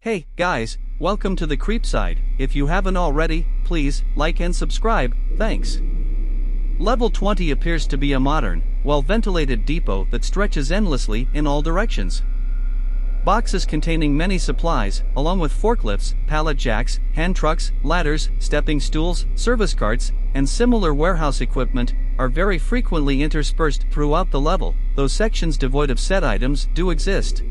Hey, guys, welcome to the Creepside. If you haven't already, please like and subscribe, thanks. Level 20 appears to be a modern, well-ventilated depot that stretches endlessly in all directions. Boxes containing many supplies, along with forklifts, pallet jacks, hand trucks, ladders, stepping stools, service carts, and similar warehouse equipment, are very frequently interspersed throughout the level, though sections devoid of said items do exist.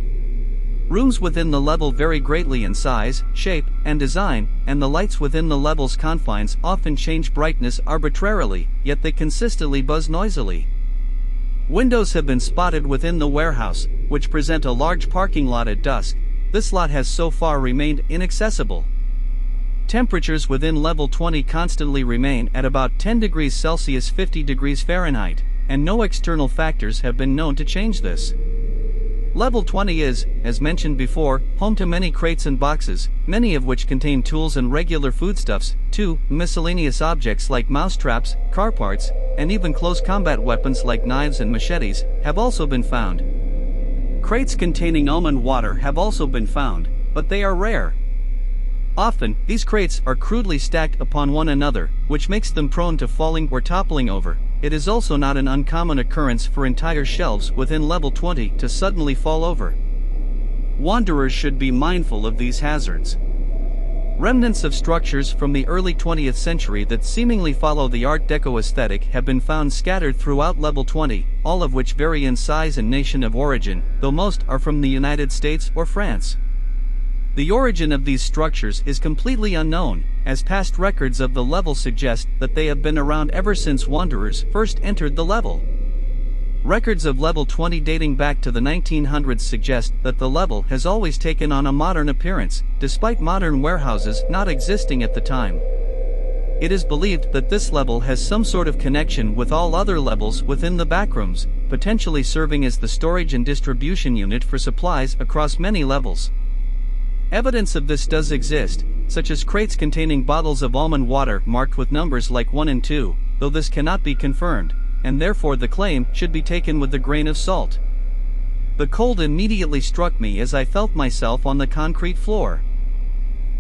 Rooms within the level vary greatly in size, shape, and design, and the lights within the level's confines often change brightness arbitrarily, yet they consistently buzz noisily. Windows have been spotted within the warehouse, which present a large parking lot at dusk. This lot has so far remained inaccessible. Temperatures within level 20 constantly remain at about 10 degrees Celsius 50 degrees Fahrenheit, and no external factors have been known to change this. Level 20 is, as mentioned before, home to many crates and boxes, many of which contain tools and regular foodstuffs, too. Miscellaneous objects like mousetraps, car parts, and even close combat weapons like knives and machetes have also been found. Crates containing almond water have also been found, but they are rare. Often, these crates are crudely stacked upon one another, which makes them prone to falling or toppling over. It is also not an uncommon occurrence for entire shelves within level 20 to suddenly fall over. Wanderers should be mindful of these hazards. Remnants of structures from the early 20th century that seemingly follow the Art Deco aesthetic have been found scattered throughout level 20, all of which vary in size and nation of origin, though most are from the United States or France. The origin of these structures is completely unknown, as past records of the level suggest that they have been around ever since wanderers first entered the level. Records of level 20 dating back to the 1900s suggest that the level has always taken on a modern appearance, despite modern warehouses not existing at the time. It is believed that this level has some sort of connection with all other levels within the backrooms, potentially serving as the storage and distribution unit for supplies across many levels. Evidence of this does exist, such as crates containing bottles of almond water marked with numbers like 1 and 2, though this cannot be confirmed, and therefore the claim should be taken with a grain of salt. The cold immediately struck me as I felt myself on the concrete floor.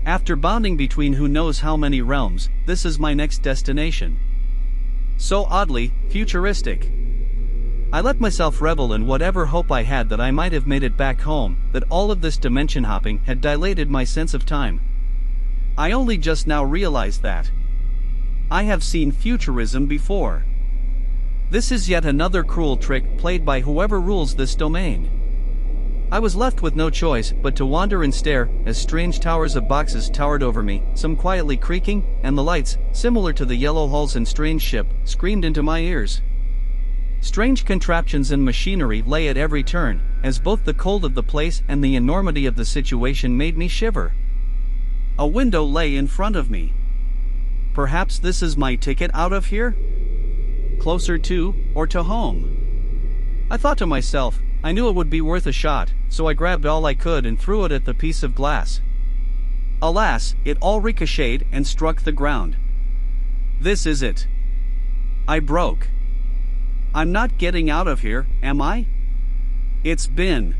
After bounding between who knows how many realms, this is my next destination. So oddly futuristic. I let myself revel in whatever hope I had that I might have made it back home, that all of this dimension hopping had dilated my sense of time. I only just now realized that I have seen futurism before. This is yet another cruel trick played by whoever rules this domain. I was left with no choice but to wander and stare as strange towers of boxes towered over me, some quietly creaking, and the lights, similar to the yellow hulls in Strange Ship, screamed into my ears. Strange contraptions and machinery lay at every turn, as both the cold of the place and the enormity of the situation made me shiver. A window lay in front of me. Perhaps this is my ticket out of here? Closer to, or to home? I thought to myself, I knew it would be worth a shot, so I grabbed all I could and threw it at the piece of glass. Alas, it all ricocheted and struck the ground. This is it. I broke. I'm not getting out of here, am I? It's been.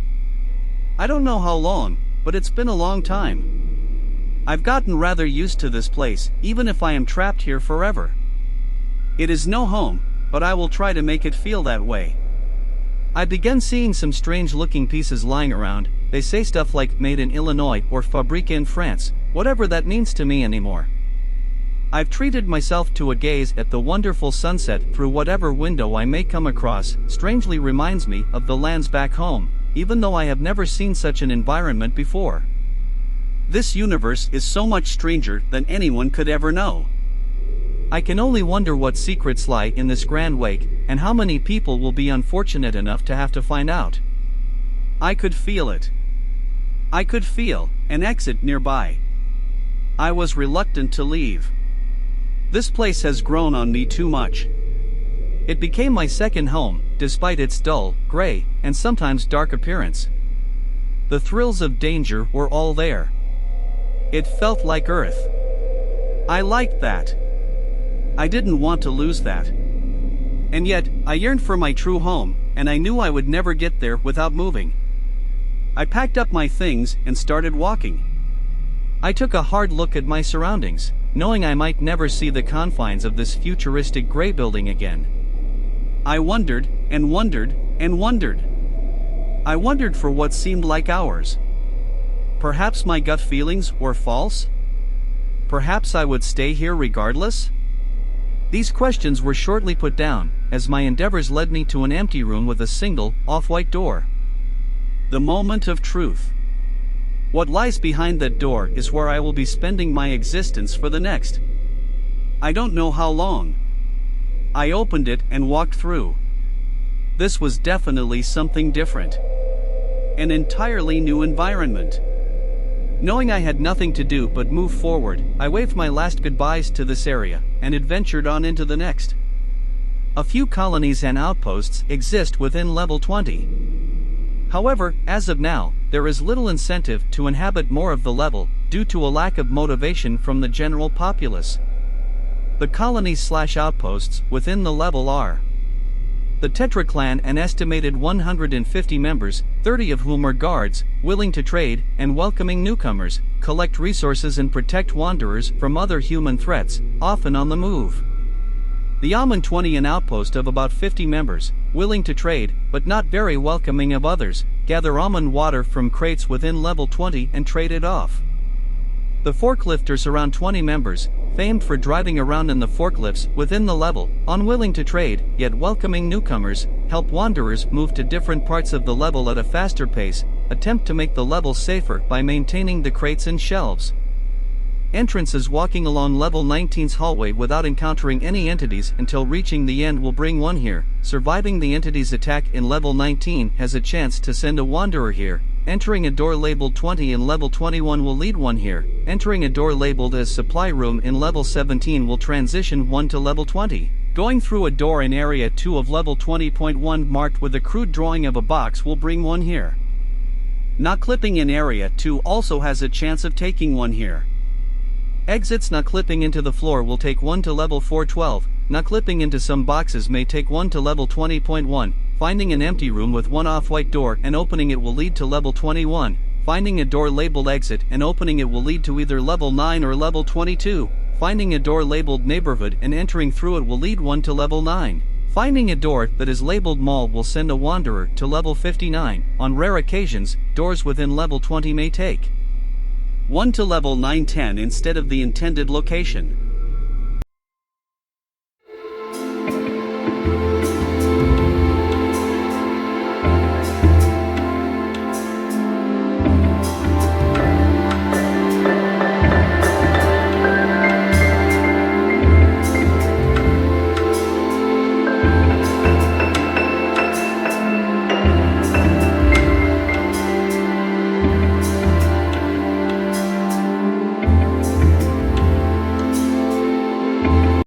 I don't know how long, but it's been a long time. I've gotten rather used to this place, even if I am trapped here forever. It is no home, but I will try to make it feel that way. I began seeing some strange-looking pieces lying around. They say stuff like made in Illinois or fabrique in France, whatever that means to me anymore. I've treated myself to a gaze at the wonderful sunset through whatever window I may come across. Strangely reminds me of the lands back home, even though I have never seen such an environment before. This universe is so much stranger than anyone could ever know. I can only wonder what secrets lie in this grand wake, and how many people will be unfortunate enough to have to find out. I could feel it. I could feel an exit nearby. I was reluctant to leave. This place has grown on me too much. It became my second home, despite its dull, gray, and sometimes dark appearance. The thrills of danger were all there. It felt like Earth. I liked that. I didn't want to lose that. And yet, I yearned for my true home, and I knew I would never get there without moving. I packed up my things and started walking. I took a hard look at my surroundings, knowing I might never see the confines of this futuristic gray building again. I wondered, and wondered, and wondered. I wondered for what seemed like hours. Perhaps my gut feelings were false? Perhaps I would stay here regardless? These questions were shortly put down, as my endeavors led me to an empty room with a single, off-white door. The moment of truth. What lies behind that door is where I will be spending my existence for the next. I don't know how long. I opened it and walked through. This was definitely something different. An entirely new environment. Knowing I had nothing to do but move forward, I waved my last goodbyes to this area, and adventured on into the next. A few colonies and outposts exist within level 20. However, as of now, there is little incentive to inhabit more of the level, due to a lack of motivation from the general populace. The colonies/outposts within the level are the Tetra clan, an estimated 150 members, 30 of whom are guards, willing to trade, and welcoming newcomers, collect resources and protect wanderers from other human threats, often on the move. The Amun 20, an outpost of about 50 members, willing to trade, but not very welcoming of others, gather almond water from crates within level 20 and trade it off. The Forklifters, around 20 members, famed for driving around in the forklifts within the level, unwilling to trade, yet welcoming newcomers, help wanderers move to different parts of the level at a faster pace, attempt to make the level safer by maintaining the crates and shelves. Entrances walking along level 19's hallway without encountering any entities until reaching the end will bring one here. Surviving the entity's attack in level 19 has a chance to send a wanderer here. Entering a door labeled 20 in level 21 will lead one here. Entering a door labeled as supply room in level 17 will transition one to level 20. Going through a door in area 2 of level 20.1 marked with a crude drawing of a box will bring one here. Not clipping in area 2 also has a chance of taking one here. Exits not clipping into the floor will take one to level 412, not clipping into some boxes may take one to level 20.1, finding an empty room with one off-white door and opening it will lead to level 21, finding a door labeled exit and opening it will lead to either level 9 or level 22, finding a door labeled neighborhood and entering through it will lead one to level 9. Finding a door that is labeled mall will send a wanderer to level 59, on rare occasions, doors within level 20 may take one to level 910 instead of the intended location.